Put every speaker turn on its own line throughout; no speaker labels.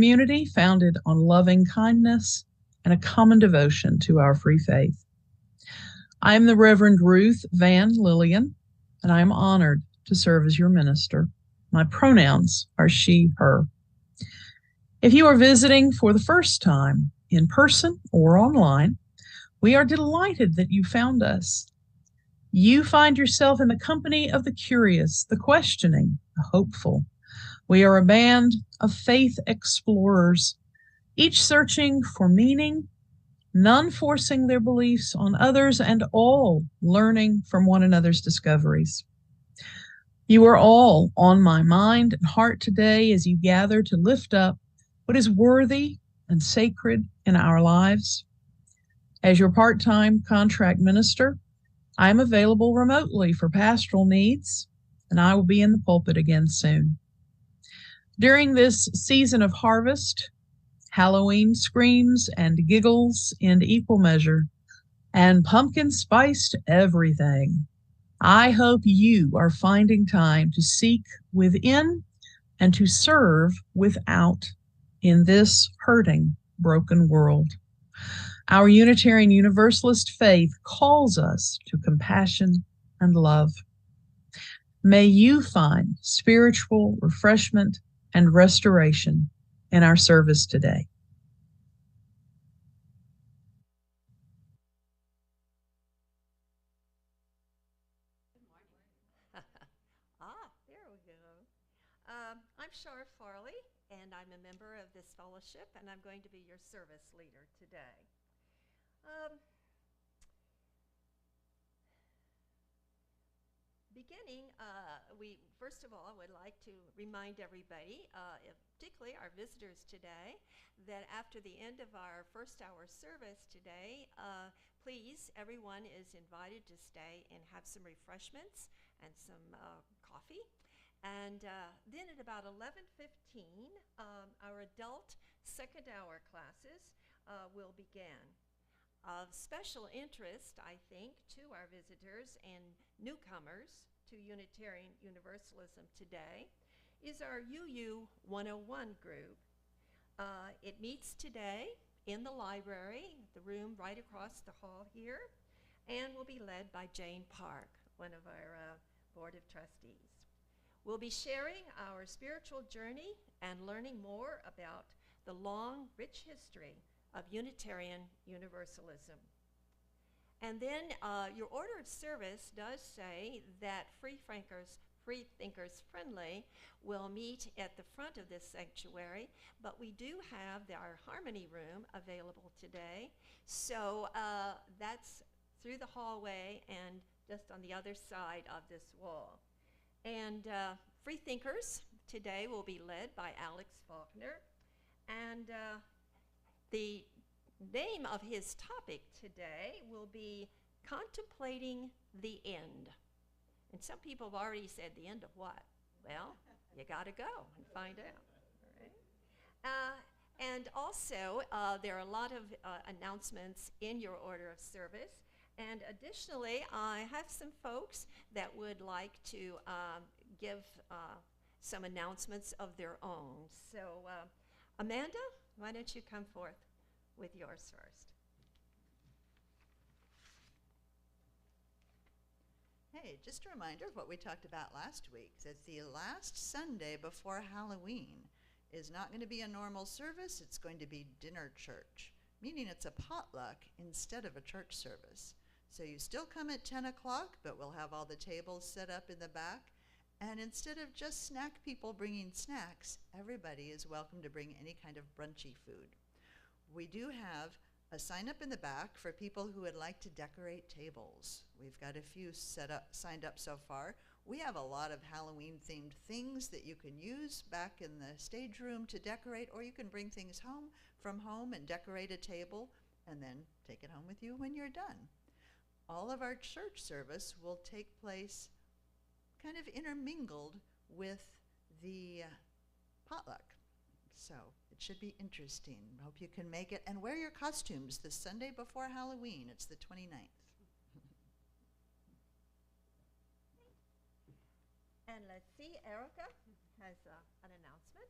community founded on loving kindness and a common devotion to our free faith. I am the Reverend Ruth Van Lillian, and I am honored to serve as your minister. My pronouns are she, her. If you are visiting for the first time, in person or online, we are delighted that you found us. You find yourself in the company of the curious, the questioning, the hopeful. We are a band of faith explorers, each searching for meaning, none forcing their beliefs on others, and all learning from one another's discoveries. You are all on my mind and heart today as you gather to lift up what is worthy and sacred in our lives. As your part-time contract minister, I am available remotely for pastoral needs, and I will be in the pulpit again soon. During this season of harvest, Halloween screams and giggles in equal measure, and pumpkin spiced everything. I hope you are finding time to seek within and to serve without in this hurting, broken world. Our Unitarian Universalist faith calls us to compassion and love. May you find spiritual refreshment and restoration in our service today.
There we go. I'm Shar Farley, and I'm a member of this fellowship, and I'm going to be your service leader today. Um, we first of all would like to remind everybody, particularly our visitors today, that after the end of our first hour service today, please, everyone is invited to stay and have some refreshments and some coffee. And then at about 11:15, our adult second hour classes will begin. Of special interest, I think, to our visitors and newcomers to Unitarian Universalism today is our UU 101 group. It meets today in the library, the room right across the hall here, and will be led by Jane Park, one of our Board of Trustees. We'll be sharing our spiritual journey and learning more about the long, rich history of Unitarian Universalism. And then your order of service does say that Free Thinkers Friendly will meet at the front of this sanctuary, but we do have our Harmony Room available today. So that's through the hallway and just on the other side of this wall. And Free Thinkers today will be led by Alex Faulkner. And the name of his topic today will be Contemplating the End. And some people have already said, the end of what? Well, you got to go and find out. All right? And also, there are a lot of announcements in your order of service. And additionally, I have some folks that would like to give some announcements of their own. So, Amanda, why don't you come forth with yours first?
Hey, just a reminder of what we talked about last week, that the last Sunday before Halloween is not going to be a normal service, it's going to be dinner church, meaning it's a potluck instead of a church service. So you still come at 10 o'clock, but we'll have all the tables set up in the back. And instead of just snack people bringing snacks, everybody is welcome to bring any kind of brunchy food. We do have a sign up in the back for people who would like to decorate tables. We've got a few signed up so far. We have a lot of Halloween themed things that you can use back in the stage room to decorate, or you can bring things from home and decorate a table and then take it home with you when you're done. All of our church service will take place kind of intermingled with the potluck. So it should be interesting. Hope you can make it. And wear your costumes the Sunday before Halloween. It's the 29th.
And let's see, Erica has an announcement.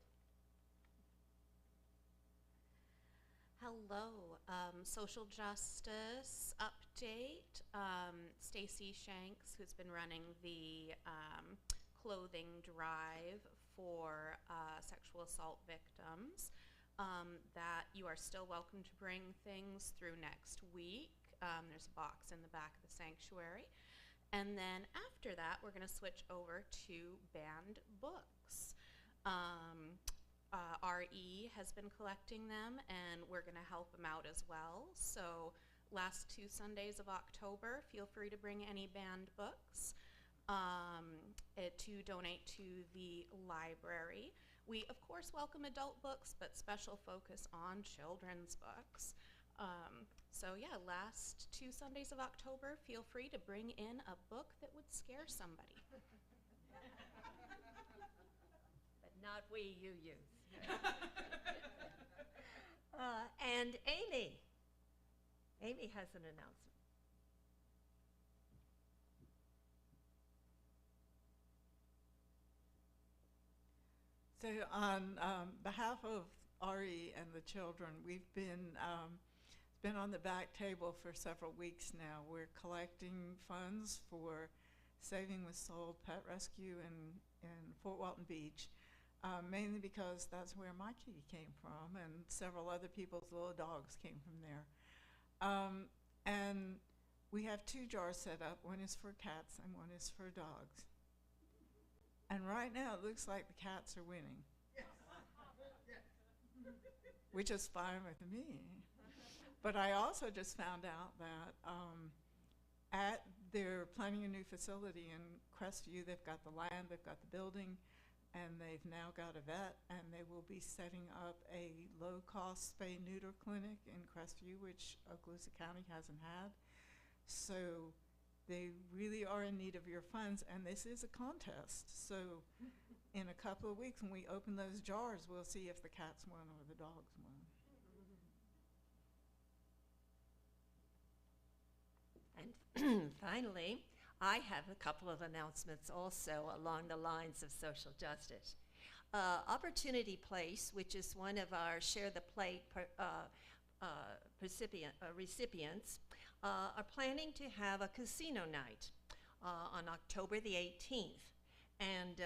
Hello, social justice update. Stacy Shanks, who's been running the clothing drive for sexual assault victims, that you are still welcome to bring things through next week. There's a box in the back of the sanctuary. And then after that, we're going to switch over to banned books. RE has been collecting them, and we're going to help them out as well. So last 2 Sundays of October, feel free to bring any banned books to donate to the library. We, of course, welcome adult books, but special focus on children's books. So yeah, last 2 Sundays of October, feel free to bring in a book that would scare somebody.
But not we, you youth. And Amy. Amy has an announcement.
So on behalf of RE and the children, we've been on the back table for several weeks now. We're collecting funds for Saving with Soul Pet Rescue in Fort Walton Beach, mainly because that's where my kitty came from, and several other people's little dogs came from there. And we have 2 jars set up. One is for cats and one is for dogs. And right now it looks like the cats are winning, which is fine with me. But I also just found out that they're planning a new facility in Crestview. They've got the land, they've got the building, and they've now got a vet, and they will be setting up a low-cost spay-neuter clinic in Crestview, which Okaloosa County hasn't had. So they really are in need of your funds, and this is a contest. So in a couple of weeks when we open those jars, we'll see if the cats won or the dogs won.
And finally, I have a couple of announcements also along the lines of social justice. Opportunity Place, which is one of our Share the Plate recipients, are planning to have a casino night on October the 18th. And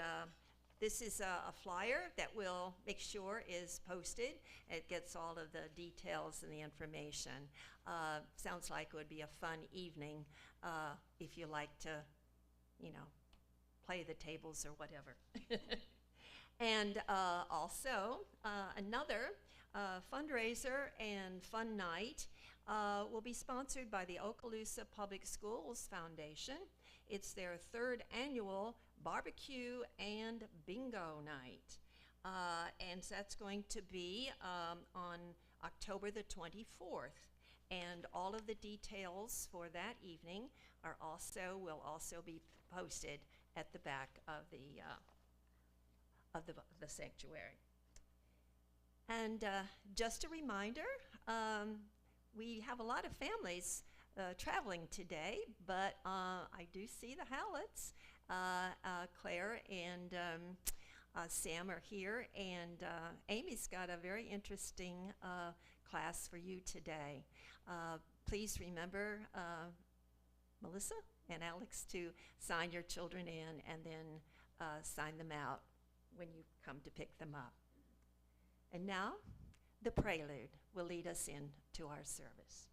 this is a flyer that we'll make sure is posted. It gets all of the details and the information. Sounds like it would be a fun evening if you like to, you know, play the tables or whatever. And also another fundraiser and fun night will be sponsored by the Okaloosa Public Schools Foundation. It's their 3rd annual barbecue and bingo night. And that's going to be on October the 24th. And all of the details for that evening will also be posted at the back of the sanctuary. And just a reminder, we have a lot of families traveling today, but I do see the Hallets. Claire and Sam are here, and Amy's got a very interesting class for you today. Please remember, Melissa and Alex, to sign your children in and then sign them out when you come to pick them up. And now, the prelude will lead us into our service.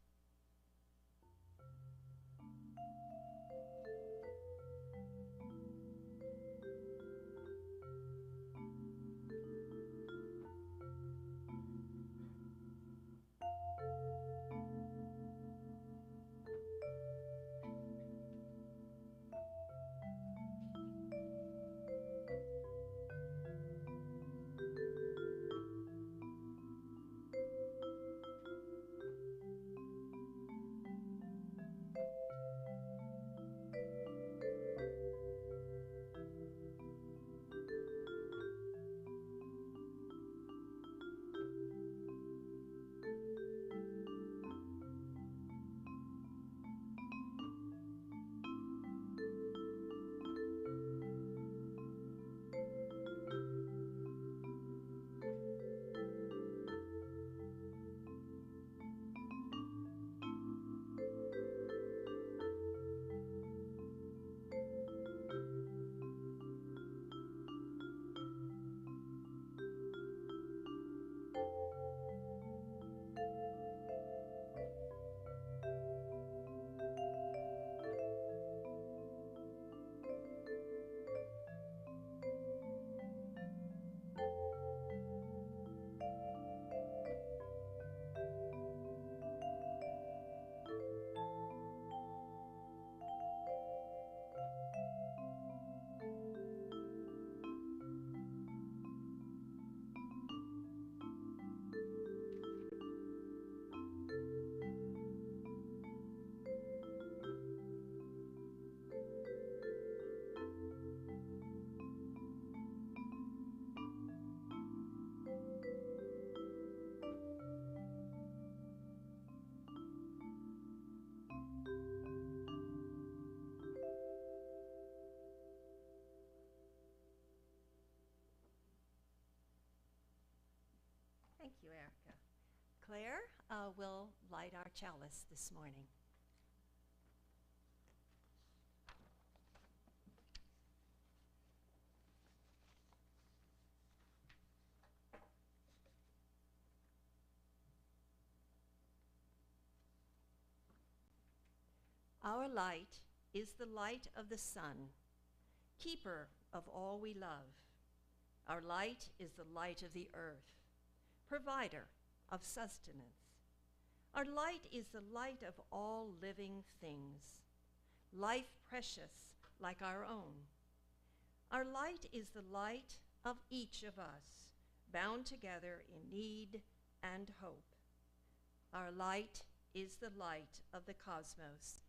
you, Erica. Claire will light our chalice this morning. Our light is the light of the sun, keeper of all we love. Our light is the light of the earth, provider of sustenance. Our light is the light of all living things, life precious like our own. Our light is the light of each of us, bound together in need and hope. Our light is the light of the cosmos,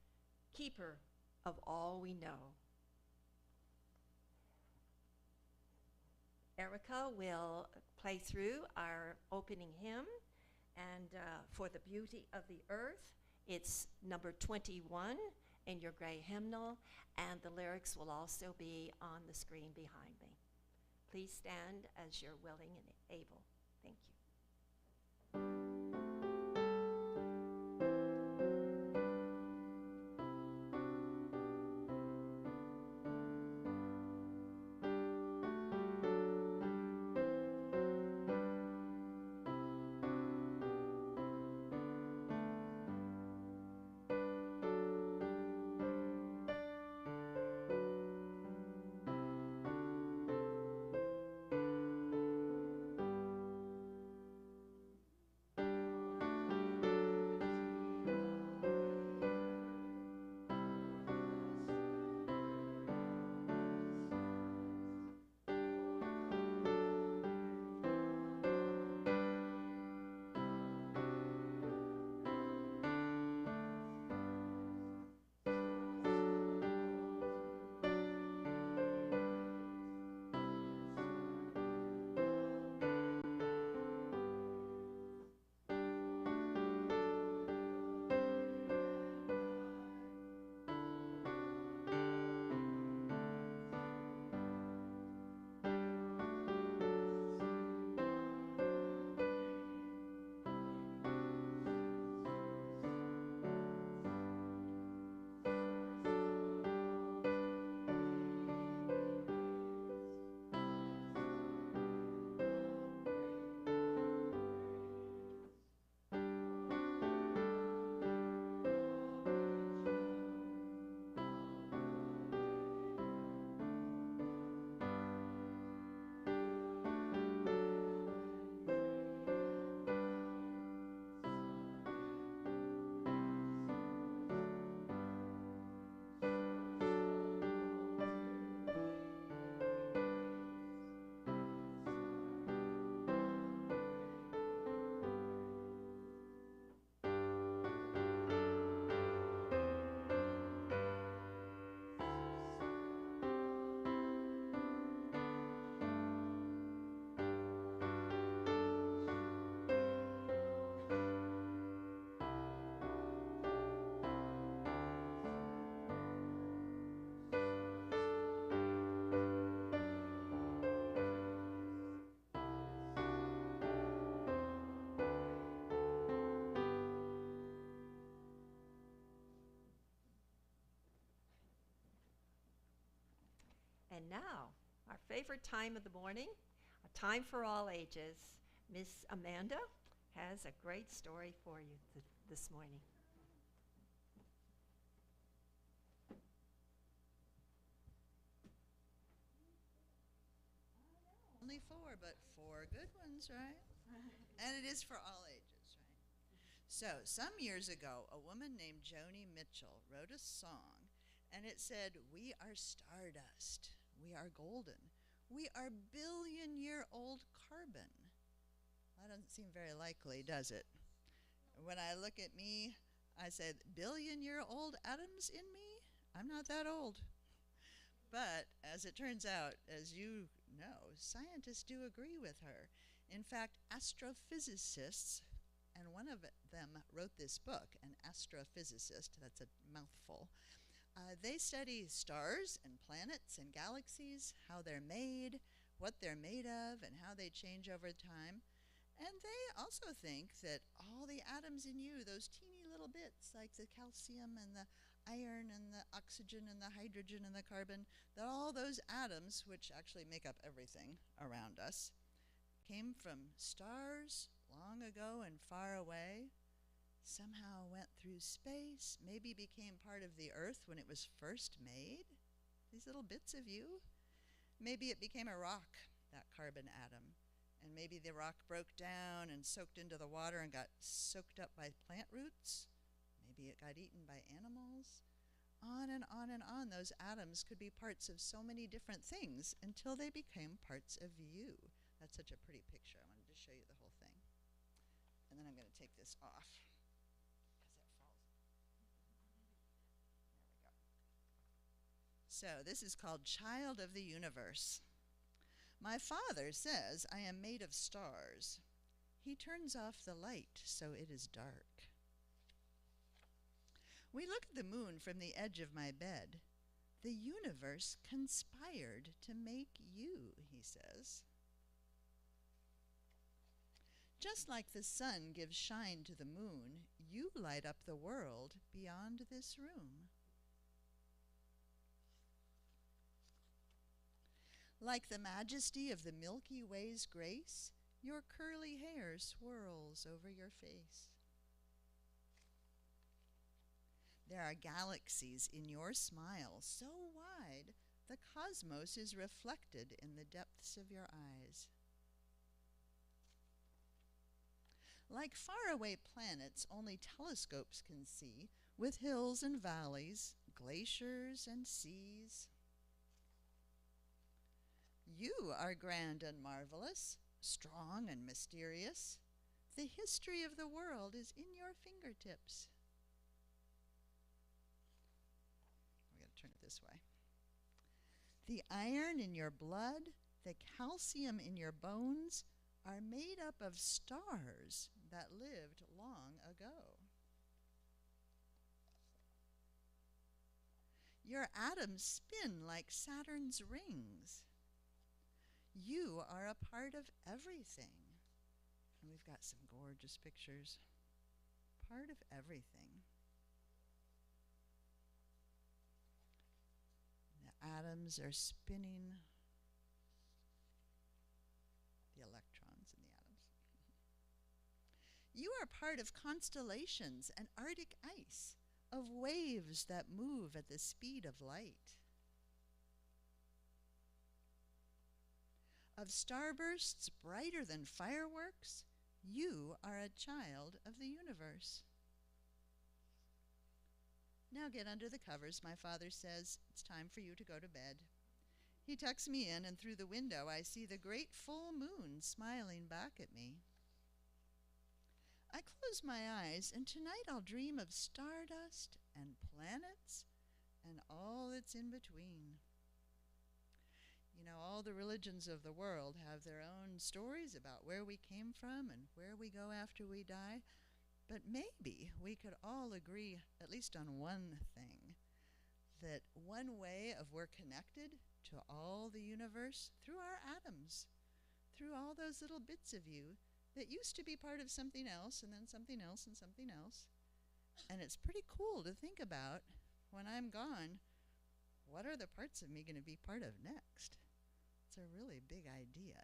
keeper of all we know. Erica will play through our opening hymn, and for the beauty of the earth, it's number 21 in your gray hymnal, and the lyrics will also be on the screen behind me. Please stand as you're willing and able. Thank you. And now, our favorite time of the morning, a time for all ages. Miss Amanda has a great story for you this morning.
Only four, but four good ones, right? And it is for all ages, right? So, some years ago, a woman named Joni Mitchell wrote a song, and it said, "We are stardust. We are golden. We are billion-year-old carbon." That doesn't seem very likely, does it? When I look at me, I said, billion-year-old atoms in me? I'm not that old. But as it turns out, as you know, scientists do agree with her. In fact, astrophysicists, and one of them wrote this book, an astrophysicist, that's a mouthful. They study stars and planets and galaxies, how they're made, what they're made of, and how they change over time. And they also think that all the atoms in you, those teeny little bits like the calcium and the iron and the oxygen and the hydrogen and the carbon, that all those atoms, which actually make up everything around us, came from stars long ago and far away, somehow went through space, maybe became part of the earth when it was first made, these little bits of you. Maybe it became a rock, that carbon atom, and maybe the rock broke down and soaked into the water and got soaked up by plant roots. Maybe it got eaten by animals. On and on and on, those atoms could be parts of so many different things until they became parts of you. That's such a pretty picture. I wanted to show you the whole thing. And then I'm going to take this off because it falls. There we go. So this is called Child of the Universe. My father says I am made of stars. He turns off the light so it is dark. We look at the moon from the edge of my bed. The universe conspired to make you, he says. Just like the sun gives shine to the moon, you light up the world beyond this room. Like the majesty of the Milky Way's grace, your curly hair swirls over your face. There are galaxies in your smile so wide, the cosmos is reflected in the depths of your eyes. Like faraway planets only telescopes can see, with hills and valleys, glaciers and seas. You are grand and marvelous, strong and mysterious. The history of the world is in your fingertips. We're going to turn it this way. The iron in your blood, the calcium in your bones, are made up of stars that lived long ago. Your atoms spin like Saturn's rings. You are a part of everything. And we've got some gorgeous pictures. Part of everything. The atoms are spinning. The electrons in the atoms. You are part of constellations and Arctic ice, of waves that move at the speed of light, of starbursts brighter than fireworks. You are a child of the universe. Now get under the covers. My father says it's time for you to go to bed. He tucks me in, and through the window I see the great full moon smiling back at me. I close my eyes, and tonight I'll dream of stardust and planets and all that's in between. You know, all the religions of the world have their own stories about where we came from and where we go after we die. But maybe we could all agree, at least on one thing, that one way of we're connected to all the universe through our atoms, through all those little bits of you that used to be part of something else and then something else and something else. And it's pretty cool to think about, when I'm gone, what are the parts of me going to be part of next? It's a really big idea.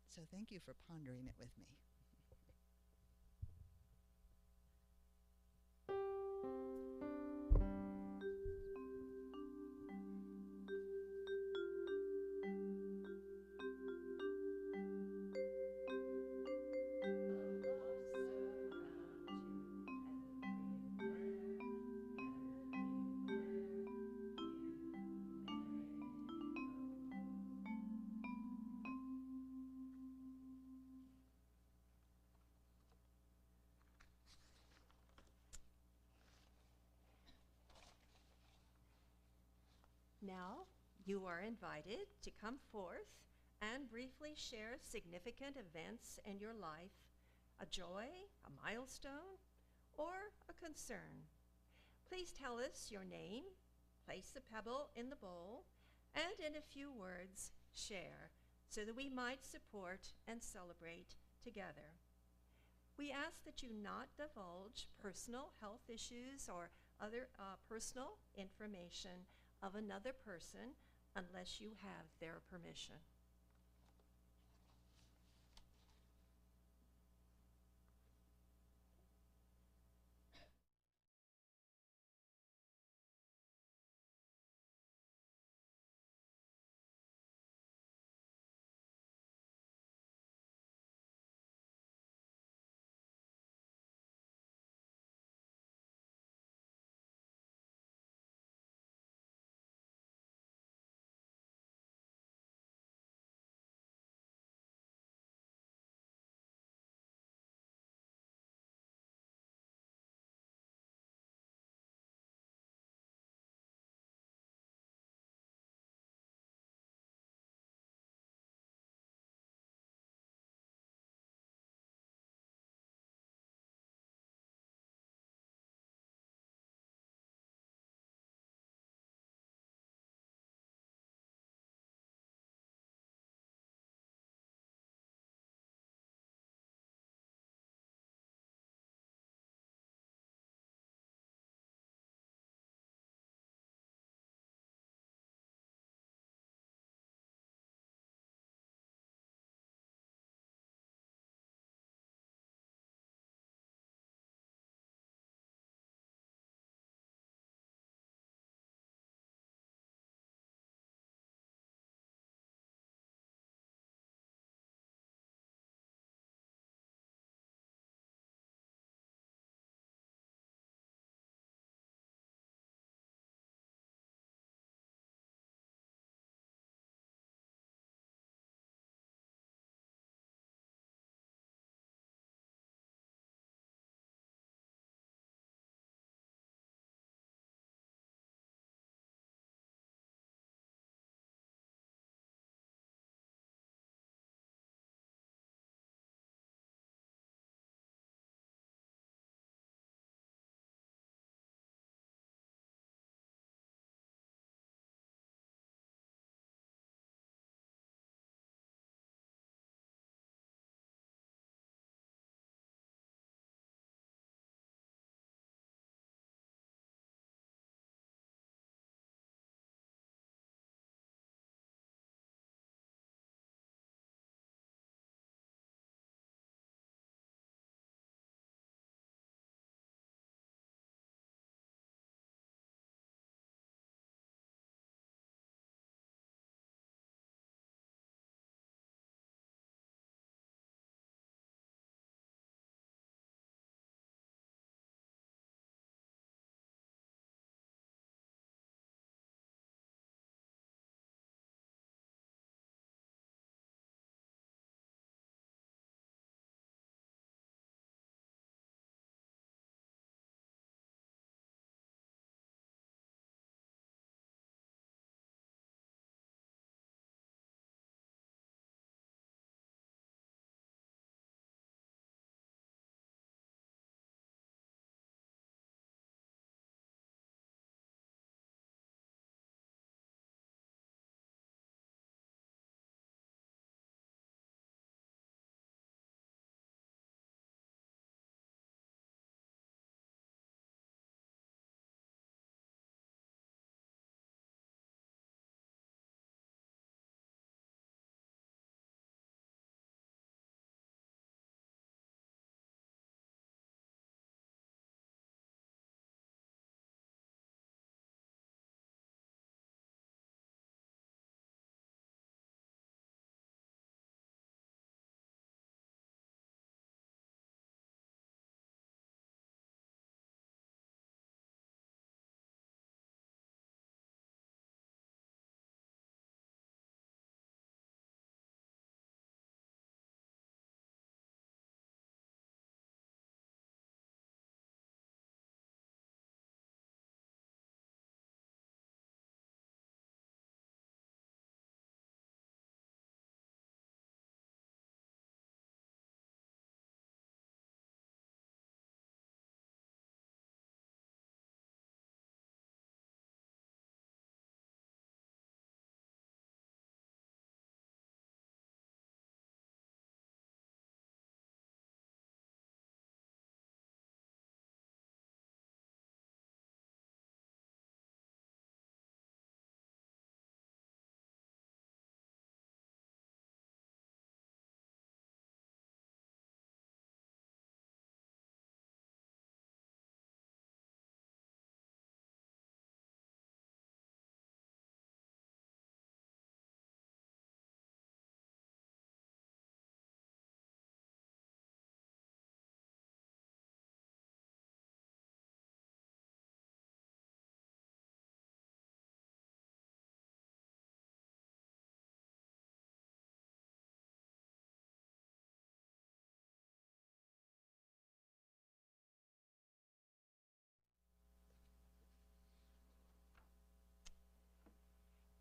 So thank you for pondering it with me.
Now, you are invited to come forth and briefly share significant events in your life, a joy, a milestone, or a concern. Please tell us your name, place the pebble in the bowl, and in a few words, share, so that we might support and celebrate together. We ask that you not divulge personal health issues or other personal information of another person unless you have their permission.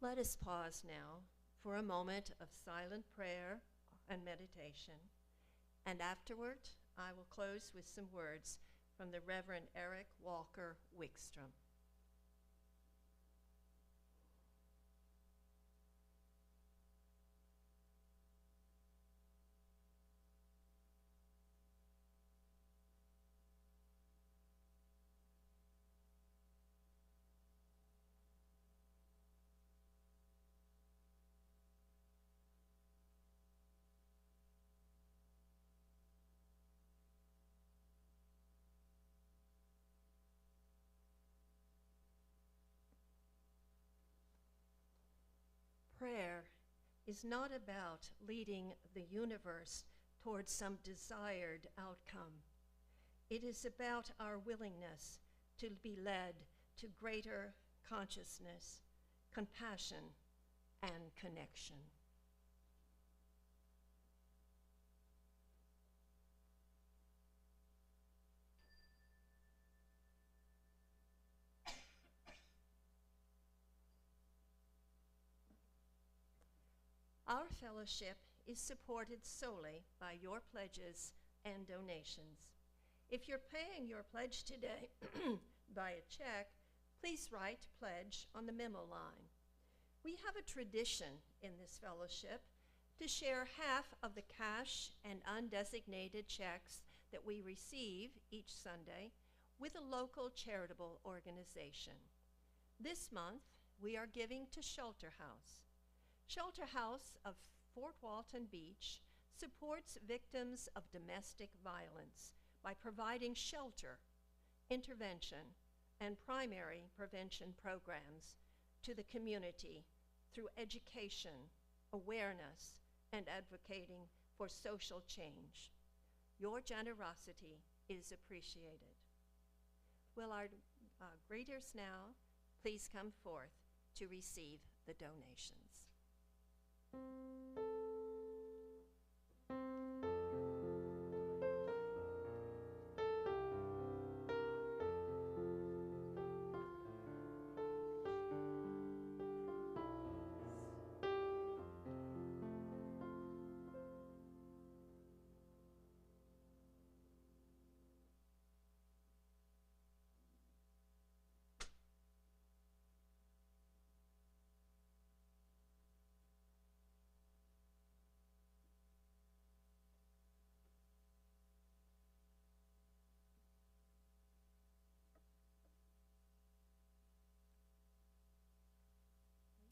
Let us pause now for a moment of silent prayer and meditation, and afterward I will close with some words from the Reverend Eric Walker Wickstrom. Prayer is not about leading the universe towards some desired outcome. It is about our willingness to be led to greater consciousness, compassion, and connection. Our fellowship is supported solely by your pledges and donations. If you're paying your pledge today by a check, please write pledge on the memo line. We have a tradition in this fellowship to share half of the cash and undesignated checks that we receive each Sunday with a local charitable organization. This month, we are giving to Shelter House. Shelter House of Fort Walton Beach supports victims of domestic violence by providing shelter, intervention, and primary prevention programs to the community through education, awareness, and advocating for social change. Your generosity is appreciated. Will our greeters now please come forth to receive the donations?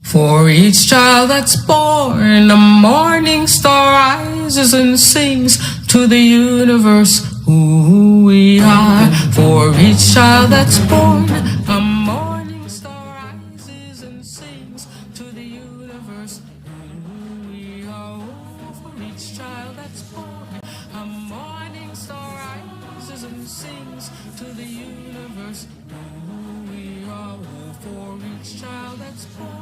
For each child that's born, a morning star rises and sings to the universe who we are. For each child that's born, a morning star rises and sings to the universe who we are. For each child that's born, a morning star rises and sings to the universe who we are. For each child that's born,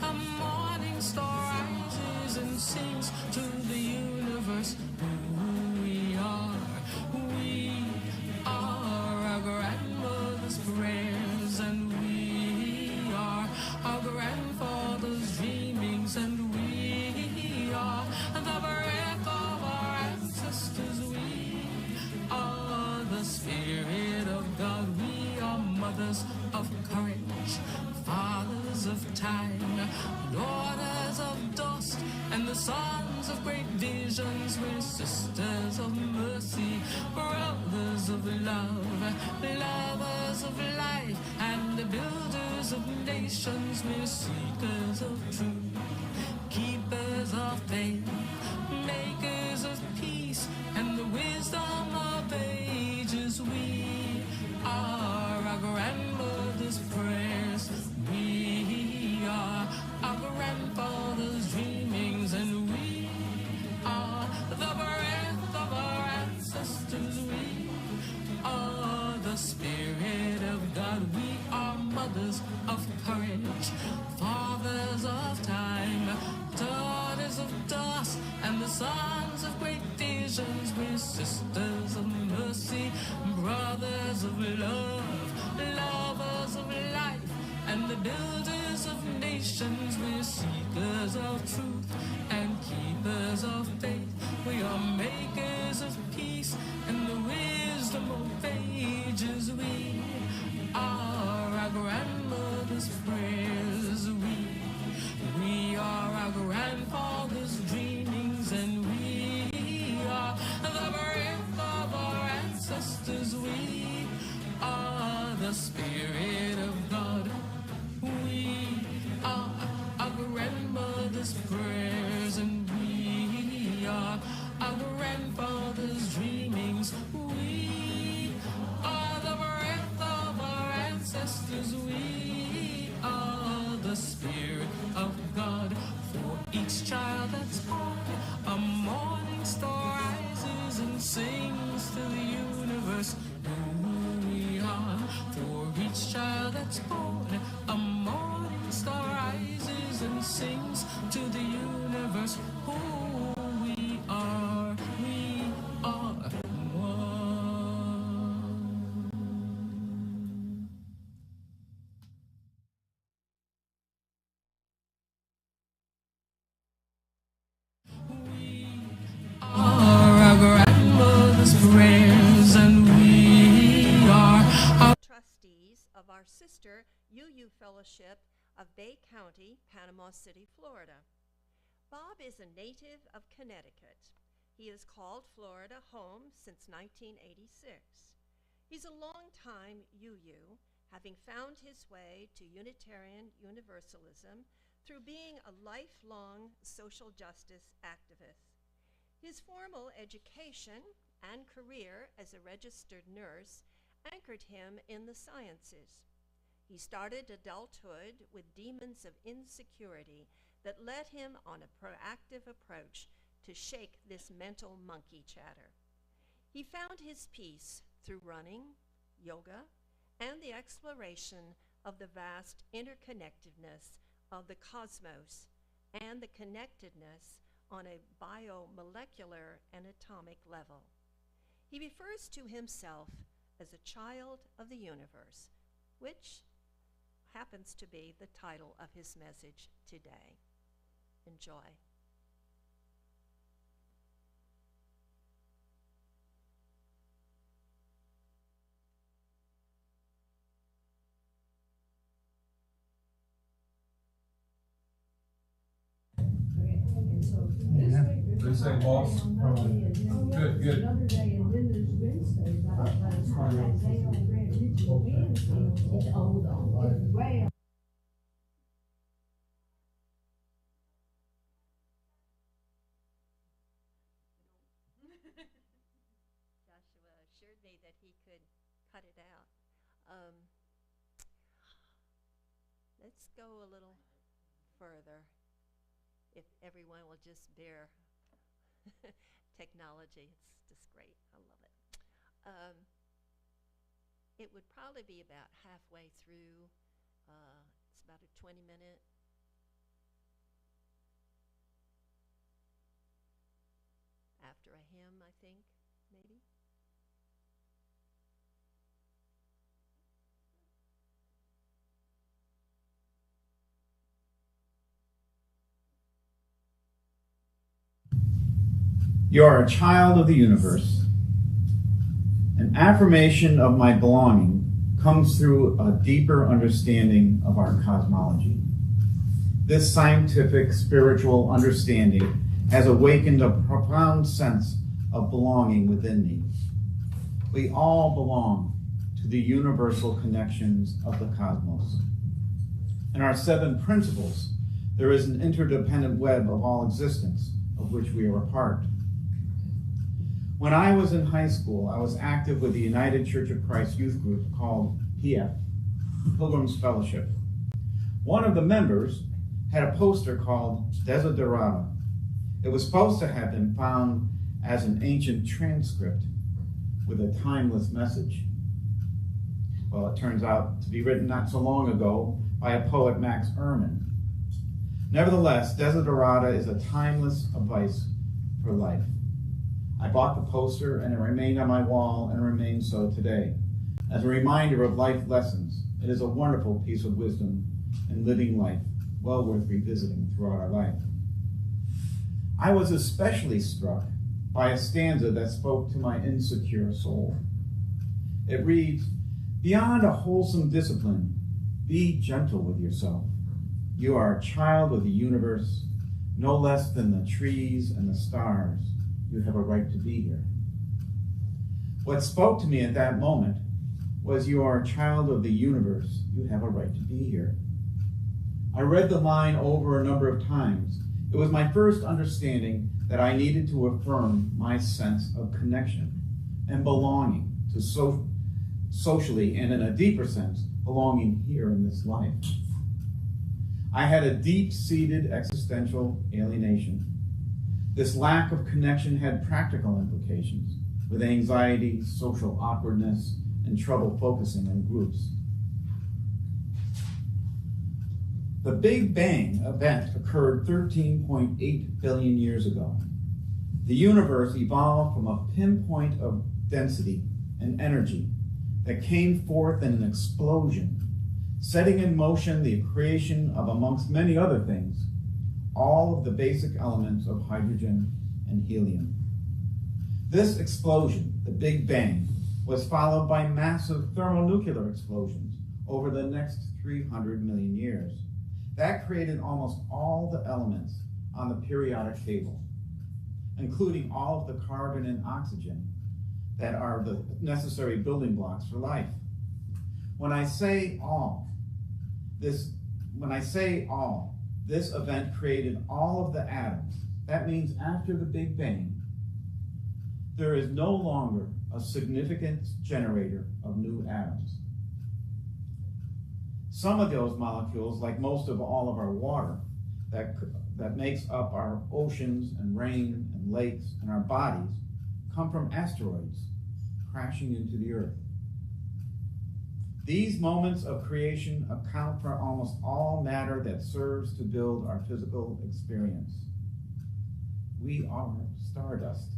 a morning star rises and sings to the universe who we are. We are our grandmother's prayers, and we are our grandfather's dreamings, and we are the breath of our ancestors. We are the Spirit of God. We are mothers of courage, fathers of time, daughters of dust, and the sons of great visions. We're sisters of mercy, brothers of love, lovers of life, and the builders of nations. We're seekers of truth, keepers of faith, makers of peace, and the wisdom of ages. We are our grandmother's prayers. We are our grandfather's dreamings, and we are the breath of our ancestors. We are the Spirit of God. We are mothers of courage, fathers of time, daughters of dust, and the sons of great visions. We're sisters of mercy, brothers of love, lovers of life, and the builders of nations. We're seekers of truth and keepers of faith. We are makers of peace and the wisdom of ages. We are our grandmother's prayers. We are our grandfather's dreamings, and we are the breath of our ancestors. We are the Spirit of God. We are our grandmother's prayers, and we are our grandfather's dreamings. We are the breath of our ancestors. We are the Spirit of God. For each child that's born, a morning star rises and sings to the universe who we are. For each child that's born, a morning star rises and sings to the universe who we are. We are one. Our grandmother's prayers, and we are
Trustees of our sister UU Fellowship of Bay County, Panama City, Florida. Bob is a native of Connecticut. He has called Florida home since 1986. He's a long-time UU, having found his way to Unitarian Universalism through being a lifelong social justice activist. His formal education and career as a registered nurse anchored him in the sciences. He started adulthood with demons of insecurity that led him on a proactive approach to shake this mental monkey chatter. He found his peace through running, yoga, and the exploration of the vast interconnectedness of the cosmos and the connectedness on a biomolecular and atomic level. He refers to himself as a child of the universe, which happens to be the title of his message today. Enjoy.
What do you say, boss? Good, good.
Joshua assured me that he could cut it out. Let's go a little further, if everyone will just bear technology. It's just great. I love it. It would probably be about halfway through. It's about a 20-minute. After a hymn, I think, maybe.
You are a child of the universe. An affirmation of my belonging comes through a deeper understanding of our cosmology. This scientific, spiritual understanding has awakened a profound sense of belonging within me. We all belong to the universal connections of the cosmos. In our 7 principles, there is an interdependent web of all existence, of which we are a part. When I was in high school, I was active with the United Church of Christ youth group called PF, Pilgrim's Fellowship. One of the members had a poster called Desiderata. It was supposed to have been found as an ancient transcript with a timeless message. Well, it turns out to be written not so long ago by a poet, Max Ehrmann. Nevertheless, Desiderata is a timeless advice for life. I bought the poster and it remained on my wall and remains so today. as a reminder of life lessons. It is a wonderful piece of wisdom in living life, well worth revisiting throughout our life. I was especially struck by a stanza that spoke to my insecure soul. It reads, "Beyond a wholesome discipline, be gentle with yourself. You are a child of the universe, no less than the trees and the stars. You have a right to be here." What spoke to me at that moment was, "You are a child of the universe. You have a right to be here." I read the line over a number of times. It was my first understanding that I needed to affirm my sense of connection and belonging to socially, and in a deeper sense, belonging here in this life. I had a deep-seated existential alienation. This lack of connection had practical implications, with anxiety, social awkwardness, and trouble focusing in groups. The Big Bang event occurred 13.8 billion years ago. The universe evolved from a pinpoint of density and energy that came forth in an explosion, setting in motion the creation of, amongst many other things, all of the basic elements of hydrogen and helium. This explosion, the Big Bang, was followed by massive thermonuclear explosions over the next 300 million years. That created almost all the elements on the periodic table, including all of the carbon and oxygen that are the necessary building blocks for life. When I say all, this event created all of the atoms. That means after the Big Bang, there is no longer a significant generator of new atoms. Some of those molecules, like most of all of our water, that makes up our oceans and rain and lakes and our bodies, come from asteroids crashing into the earth. These moments of creation account for almost all matter that serves to build our physical experience. We are stardust,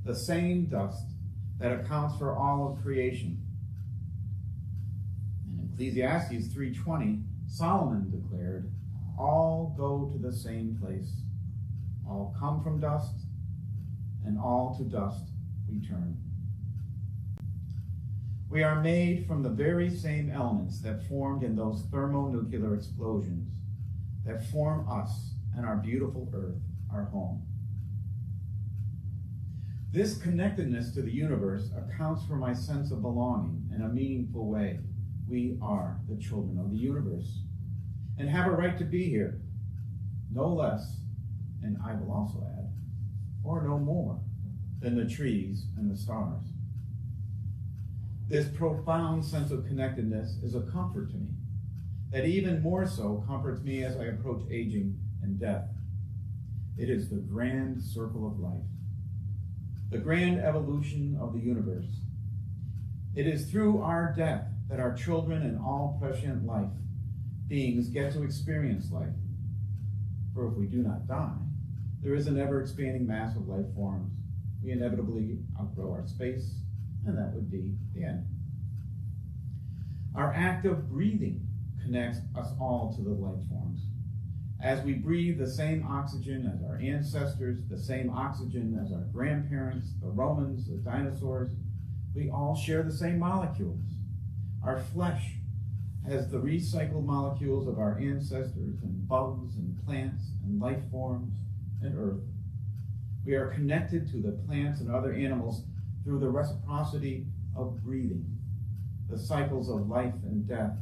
the same dust that accounts for all of creation. In Ecclesiastes 3:20, Solomon declared, "All go to the same place. All come from dust, and all to dust return." We are made from the very same elements that formed in those thermonuclear explosions that form us and our beautiful earth, our home. This connectedness to the universe accounts for my sense of belonging in a meaningful way. We are the children of the universe and have a right to be here, no less, and I will also add, or no more, than the trees and the stars. This profound sense of connectedness is a comfort to me, that even more so comforts me as I approach aging and death. It is the grand circle of life, the grand evolution of the universe. It is through our death that our children and all prescient life beings get to experience life. For if we do not die, there is an ever-expanding mass of life forms. We inevitably outgrow our space, and that would be the end. Our act of breathing connects us all to the life forms. As we breathe the same oxygen as our ancestors, the same oxygen as our grandparents, the Romans, the dinosaurs, we all share the same molecules. Our flesh has the recycled molecules of our ancestors and bugs and plants and life forms and earth. We are connected to the plants and other animals through the reciprocity of breathing, the cycles of life and death,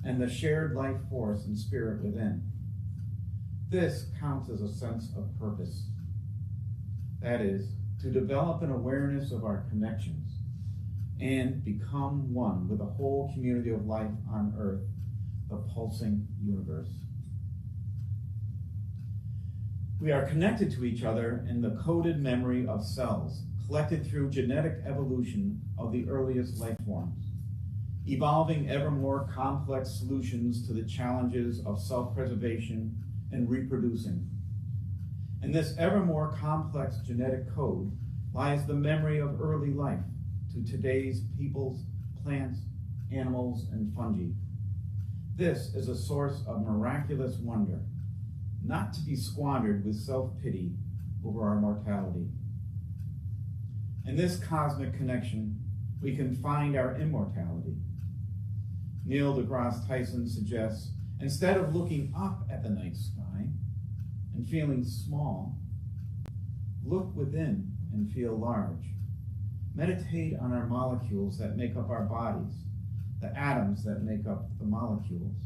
and the shared life force and spirit within. This counts as a sense of purpose. That is, to develop an awareness of our connections and become one with the whole community of life on earth, the pulsing universe. We are connected to each other in the coded memory of cells, collected through genetic evolution of the earliest life forms, evolving ever more complex solutions to the challenges of self-preservation and reproducing. In this ever more complex genetic code lies the memory of early life to today's peoples plants, animals, and fungi. This is a source of miraculous wonder, not to be squandered with self-pity over our mortality. In this cosmic connection, we can find our immortality. Neil deGrasse Tyson suggests, instead of looking up at the night sky and feeling small, look within and feel large. Meditate on our molecules that make up our bodies, the atoms that make up the molecules.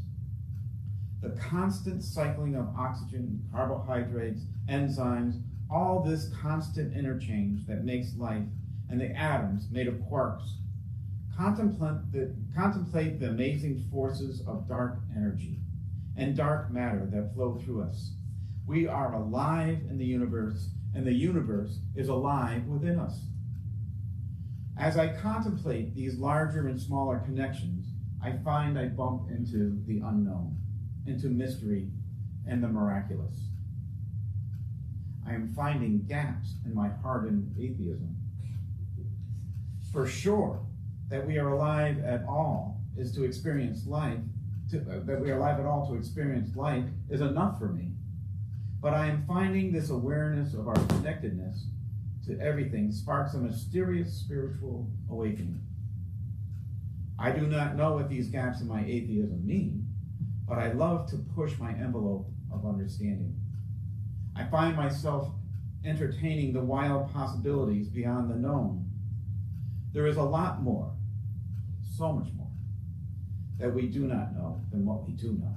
The constant cycling of oxygen, carbohydrates, enzymes, all this constant interchange that makes life, and the atoms made of quarks. Contemplate the amazing forces of dark energy and dark matter that flow through us. We are alive in the universe, and the universe is alive within us. As I contemplate these larger and smaller connections, I find I bump into the unknown, into mystery and the miraculous. I am finding gaps in my hardened atheism. For sure, that we are alive at all is to experience life, that we are alive at all to experience life is enough for me. But I am finding this awareness of our connectedness to everything sparks a mysterious spiritual awakening. I do not know what these gaps in my atheism mean, but I love to push my envelope of understanding. I find myself entertaining the wild possibilities beyond the known. There is a lot more, so much more, that we do not know than what we do know.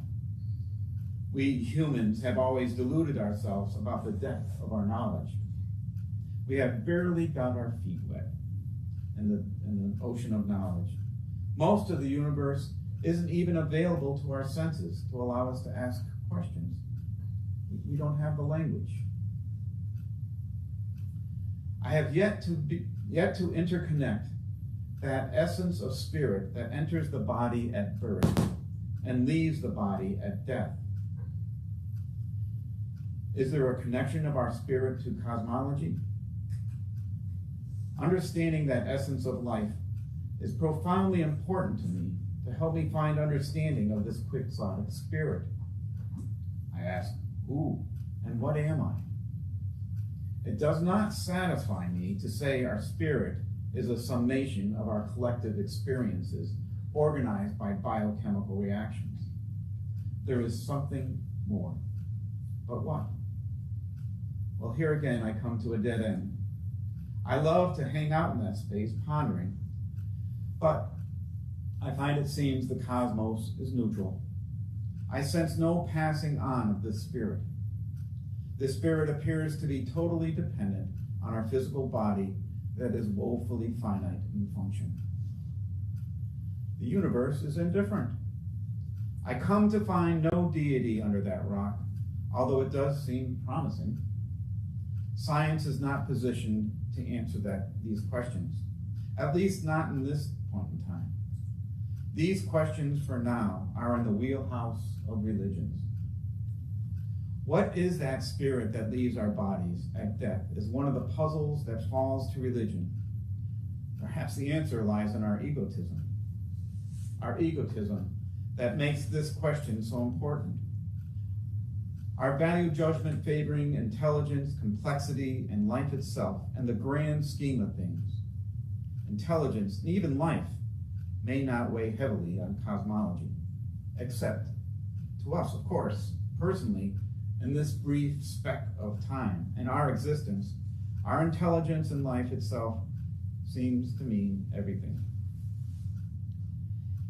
We humans have always deluded ourselves about the depth of our knowledge. We have barely got our feet wet in the ocean of knowledge. Most of the universe isn't even available to our senses to allow us to ask questions. We don't have the language. I have yet to interconnect that essence of spirit that enters the body at birth and leaves the body at death. Is there a connection of our spirit to cosmology? Understanding that essence of life is profoundly important to me to help me find understanding of this quixotic spirit. I ask, who and what am I? It does not satisfy me to say our spirit is a summation of our collective experiences organized by biochemical reactions. There is something more. But what? Well, here again I come to a dead end. I love to hang out in that space, pondering, but I find it seems the cosmos is neutral. I sense no passing on of this spirit. This spirit appears to be totally dependent on our physical body that is woefully finite in function. The universe is indifferent. I come to find no deity under that rock, although it does seem promising. Science is not positioned to answer these questions, at least not in this point in time. These questions for now are in the wheelhouse of religions. What is that spirit that leaves our bodies at death is one of the puzzles that falls to religion. Perhaps the answer lies in our egotism. Our egotism that makes this question so important. Our value judgment favoring intelligence, complexity, and life itself, and the grand scheme of things. Intelligence, and even life, may not weigh heavily on cosmology, except to us, of course, personally, in this brief speck of time and our existence, our intelligence and life itself seems to mean everything.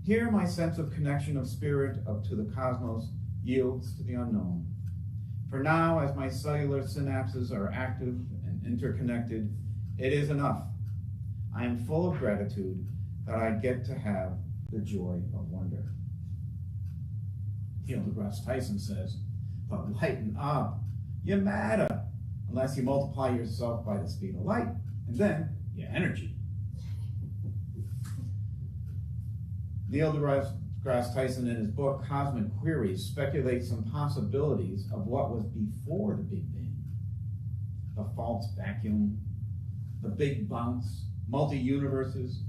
Here, my sense of connection of spirit to the cosmos yields to the unknown. For now, as my cellular synapses are active and interconnected, it is enough. I am full of gratitude that I get to have the joy of wonder. Neil deGrasse Tyson says, but lighten up. You matter, unless you multiply yourself by the speed of light, and then your energy. Neil deGrasse Tyson, in his book Cosmic Queries, speculates some possibilities of what was before the Big Bang. The false vacuum, the big bounce, multi-universes.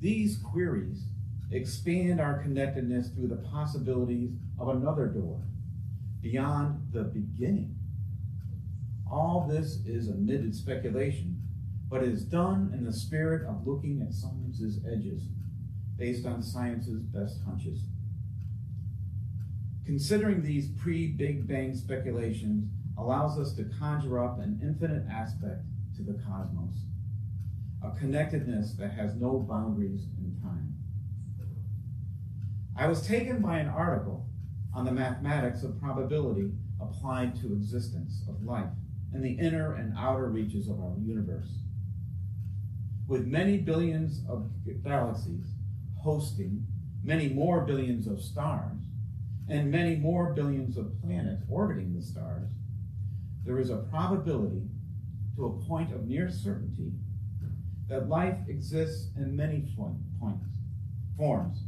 These queries expand our connectedness through the possibilities of another door, beyond the beginning. All this is admitted speculation, but it is done in the spirit of looking at science's edges, based on science's best hunches. Considering these pre-Big Bang speculations allows us to conjure up an infinite aspect to the cosmos, a connectedness that has no boundaries in time. I was taken by an article on the mathematics of probability applied to existence of life in the inner and outer reaches of our universe. With many billions of galaxies hosting many more billions of stars and many more billions of planets orbiting the stars, there is a probability to a point of near certainty that life exists in many forms,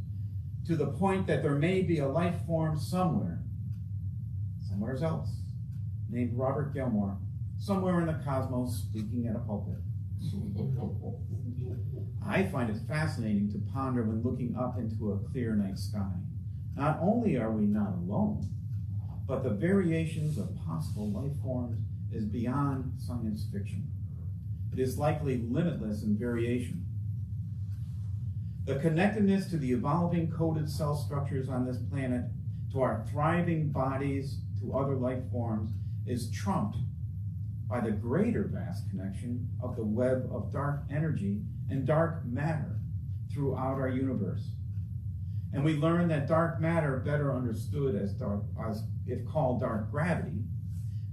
to the point that there may be a life form somewhere else, named Robert Gilmore, somewhere in the cosmos speaking at a pulpit. I find it fascinating to ponder when looking up into a clear night sky. Not only are we not alone, but the variations of possible life forms is beyond science fiction. It is likely limitless in variation. The connectedness to the evolving coded cell structures on this planet, to our thriving bodies, to other life forms, is trumped by the greater vast connection of the web of dark energy and dark matter throughout our universe. And we learn that dark matter, better understood as if called dark gravity,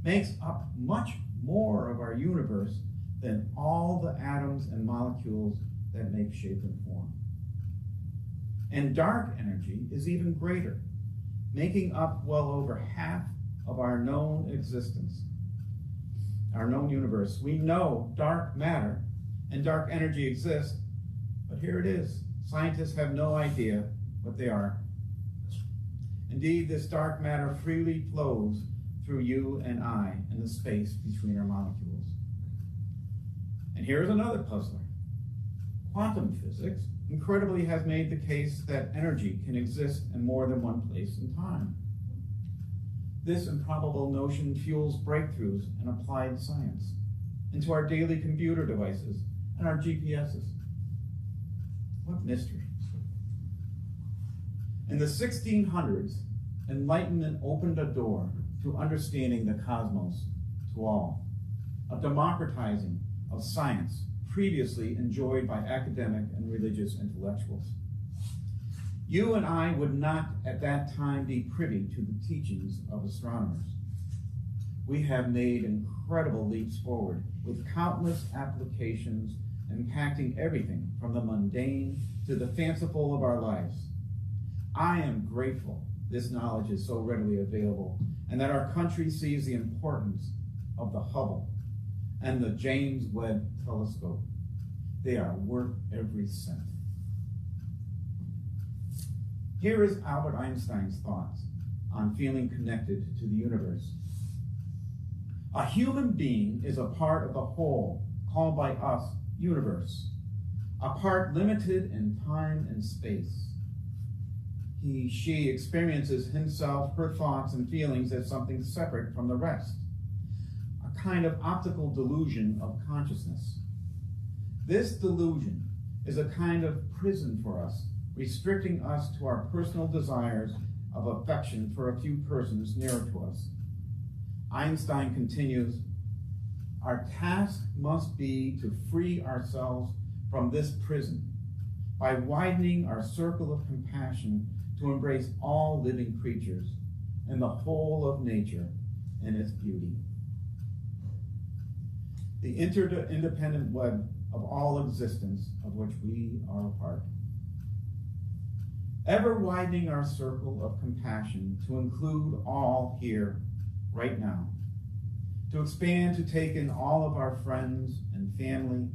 makes up much more of our universe than all the atoms and molecules that make shape and form. And dark energy is even greater, making up well over half of our known existence, our known universe. We know dark matter and dark energy exist, but here it is. Scientists have no idea what they are. Indeed, this dark matter freely flows through you and I in the space between our molecules. And here's another puzzler. Quantum physics incredibly has made the case that energy can exist in more than one place in time. This improbable notion fuels breakthroughs in applied science into our daily computer devices and our GPSs. What mystery. In the 1600s, Enlightenment opened a door to understanding the cosmos to all, a democratizing of science previously enjoyed by academic and religious intellectuals. You and I would not at that time be privy to the teachings of astronomers. We have made incredible leaps forward with countless applications impacting everything from the mundane to the fanciful of our lives. I am grateful this knowledge is so readily available and that our country sees the importance of the Hubble and the James Webb Telescope. They are worth every cent. Here is Albert Einstein's thoughts on feeling connected to the universe. A human being is a part of the whole called by us universe, a part limited in time and space. She experiences himself, her thoughts and feelings as something separate from the rest, a kind of optical delusion of consciousness. This delusion is a kind of prison for us, restricting us to our personal desires of affection for a few persons nearer to us. Einstein continues, our task must be to free ourselves from this prison by widening our circle of compassion to embrace all living creatures and the whole of nature and its beauty. The interdependent web of all existence of which we are a part. Ever widening our circle of compassion to include all here, right now. To expand to take in all of our friends and family,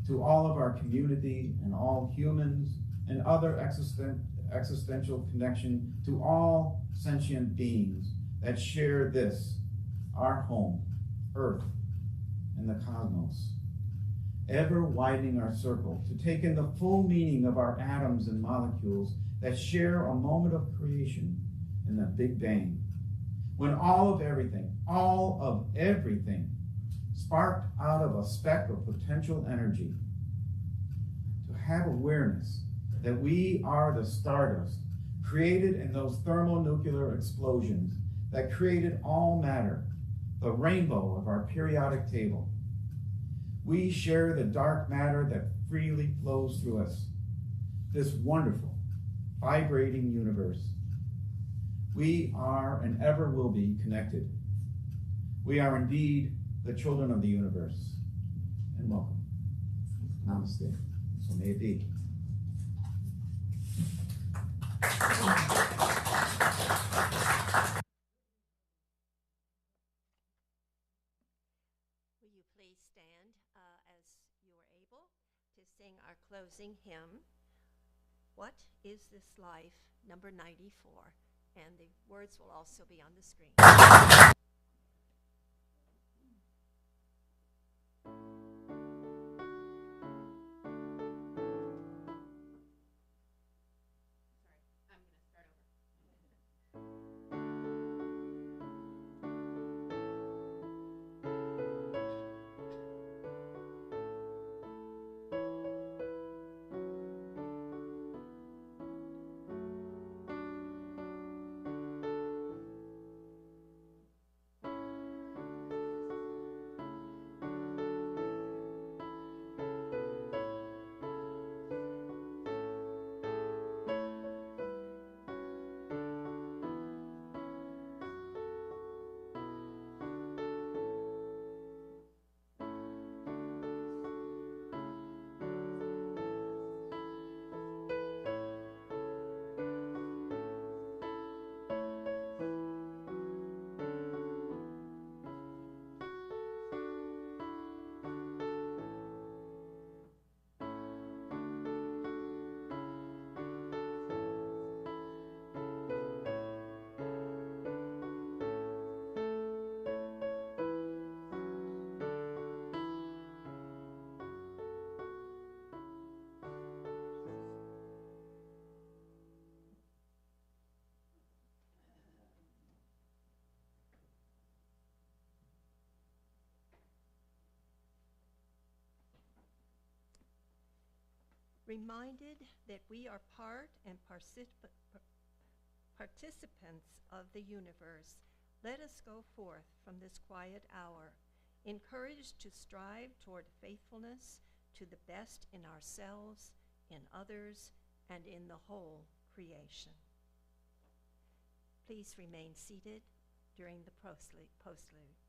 to all of our community and all humans and other existential connection to all sentient beings that share this, our home, Earth, and the cosmos. ever widening our circle, to take in the full meaning of our atoms and molecules that share a moment of creation in the Big Bang, when all of everything sparked out of a speck of potential energy. To have awareness that we are the stardust created in those thermonuclear explosions that created all matter, the rainbow of our periodic table. We share the dark matter that freely flows through us, this wonderful, vibrating universe. We are and ever will be connected. We are indeed the children of the universe. And welcome. Namaste. So may it be.
Will you please stand as you are able to sing our closing hymn, What is This Life, number 94, and the words will also be on the screen. Reminded that we are part and participants of the universe, let us go forth from this quiet hour, encouraged to strive toward faithfulness to the best in ourselves, in others, and in the whole creation. Please remain seated during the postlude.